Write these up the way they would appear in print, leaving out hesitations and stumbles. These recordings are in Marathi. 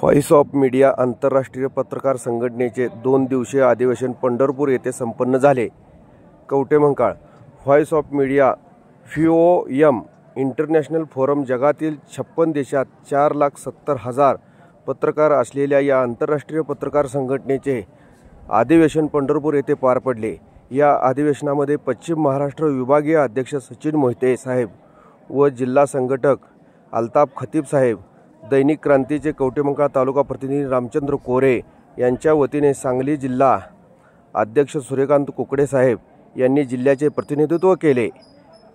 व्हॉइस ऑफ मीडिया आंतरराष्ट्रीय पत्रकार संघटनेचे 2 दिवसीय अधिवेशन पंढरपूर येथे संपन्न झाले। Kavathemahankal voice of media FOM international forum जगातील 56 देशात 4,70,000 पत्रकार असलेल्या या आंतरराष्ट्रीय पत्रकार संघटनेचे अधिवेशन पंढरपूर येथे पार पडले। या अधिवेशनामध्ये पश्चिम महाराष्ट्र विभागीय अध्यक्ष सचिन मोहिते साहेब व जिल्हा संघटक अल्ताफ खतीब साहेब, दैनिक क्रांतीचे कवठेमहांकाळ तालुका प्रतिनिधी रामचंद्र कोरे यांच्या वतीने सांगली जिल्हा अध्यक्ष सूर्यकांत कुकडे साहेब यांनी जिल्ह्याचे प्रतिनिधित्व केले।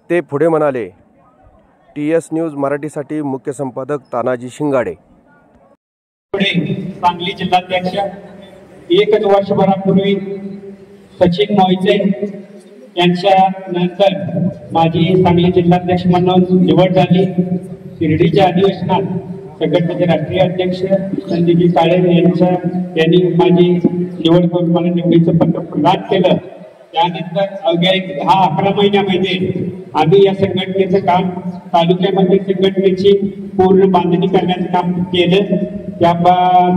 ते पुढे म्हणाले, TS न्यूज मराठीसाठी मुख्य संपादक तानाजी शिंगाडे। सांगली जिल्हाध्यक्ष एकच वर्षभरापूर्वी सचिन मोहिते यांच्या नंतर माझी सांगली जिल्हाध्यक्ष म्हणून निवड झाली। शिर्डीच्या अधिवेशनात संघटनेचे राष्ट्रीय अध्यक्ष संदीप काळे यांनी माझी निवड करून मला निवडीचं पत्र प्रदान केलं। त्यानंतर अवघ्या 10-11 महिन्यामध्ये आम्ही या संघटनेचं काम तालुक्यामध्ये संघटनेची पूर्ण बांधणी करण्याचं काम केलं। त्या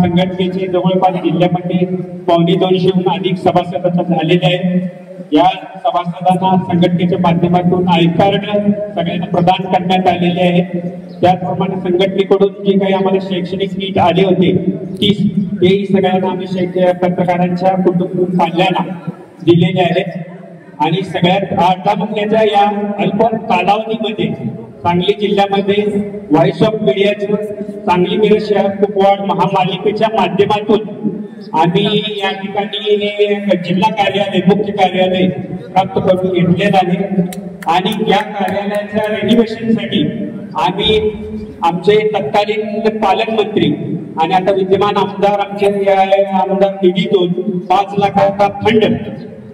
संघटनेचे जवळपास जिल्ह्यामध्ये 250हून अधिक सभासद झालेले आहेत। या सभासदांना संघटनेच्या माध्यमातून आयकार्ड सगळ्यांना प्रदान करण्यात आलेले आहे। त्याचप्रमाणे संघटनेकडून जे काही आम्हाला शैक्षणिक किट आले होते तेही सगळ्यांना आम्ही पत्रकारांच्या कुटुंब पाल्यांना दिलेले आहेत। आणि सगळ्यात 8 महिन्याच्या या अल्प कालावधीमध्ये सांगली जिल्ह्यामध्ये व्हॉइस ऑफ मीडियाचं सांगली मिरज शहर कुपवाड महामालिकेच्या माध्यमातून आम्ही या ठिकाणी जिल्हा कार्यालय मुख्य कार्यालय प्राप्त करून घेतलेलं आहे। आणि या कार्यालयाच्या रेनोव्हेशनसाठी आम्ही आमचे तत्कालीन पालकमंत्री आणि आता विद्यमान आमदार आमदार निधीतून 5 लाखाचा फंड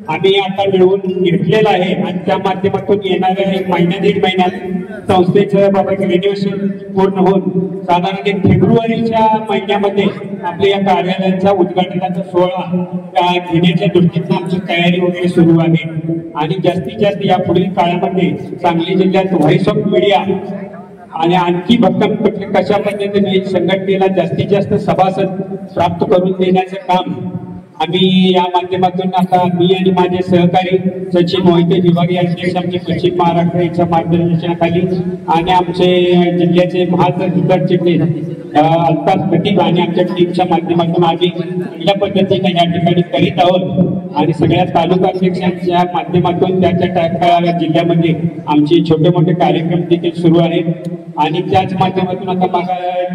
आम्ही आता मिळवून घेतलेला आहे। आणि त्या माध्यमातून येणाऱ्या 1-1.5 महिन्यात संस्थेचं रेनोव्हेशन पूर्ण होऊन साधारण फेब्रुवारीच्या महिन्यामध्ये आपल्या या कार्यालयाच्या उद्घाटनाचा सोहळा घेण्याच्या दृष्टीने आमची तयारी वगैरे सुरू आहे। आणि जास्तीत जास्त या पुढील काळामध्ये सांगली जिल्ह्यात व्हॉइस ऑफ मीडिया आणि आणखी भक्कम कशा पद्धतीने संघटनेला जास्तीत जास्त सभासद प्राप्त करून देण्याचं काम आम्ही या माध्यमातून आता मी आणि माझे सहकारी सचिन मोहिते विभागीय अध्यक्ष आमचे पश्चिम महाराष्ट्र यांच्या मार्गदर्शनाखाली आणि आमचे जिल्ह्याचे महासचिव अल्ताफ खतीब आणि आमच्या टीमच्या माध्यमातून आम्ही चांगल्या पद्धतीने या ठिकाणी करीत आहोत। आणि सगळ्या तालुका अध्यक्षांच्या माध्यमातून त्या जिल्ह्यामध्ये आमचे छोटे मोठे कार्यक्रम देखील सुरू आहेत। आणि त्याच माध्यमातून आता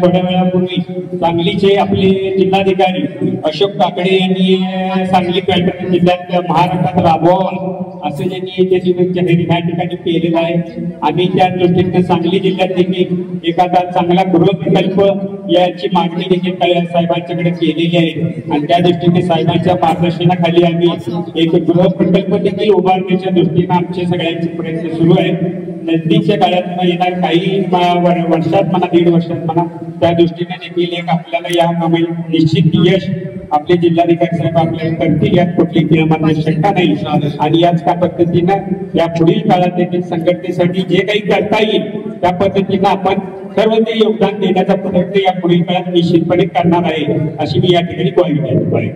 थोड्या वेळापूर्वी सांगलीचे आपले जिल्हाधिकारी अशोक काकडे यांनी सांगली पॅटर्न जिल्ह्यात महाराष्ट्रात राबवावा असं त्यांनी जाहीर या ठिकाणी केलेलं आहे। आम्ही त्या दृष्टीने सांगली जिल्ह्यात देखील एखादा चांगला गृहप्रकल्प याची मागणी देखील साहेबांच्याकडे केलेली आहे। आणि त्या दृष्टीने साहेबांच्या मार्गदर्शनाखाली आम्ही एक गृहप्रकल्प देखील उभारण्याच्या दृष्टीने आमचे सगळ्यांचे प्रयत्न सुरू आहेत। नजदीकच्या काळात येणार काही वर्षात म्हणा 1.5 वर्षात म्हणा त्या दृष्टीने देखील एक आपल्याला या कामात निश्चित यश आपले जिल्हाधिकारी साहेब आपल्याला करतील यात कुठली शंका नाही। आणि याच त्या पद्धतीनं या पुढील काळात देखील संघटनेसाठी जे काही करता येईल त्या पद्धतीनं आपण सर्व ते योगदान देण्याचा प्रयत्न या पुढील काळात निश्चितपणे करणार आहे अशी मी या ठिकाणी ग्वाही देतो आहे।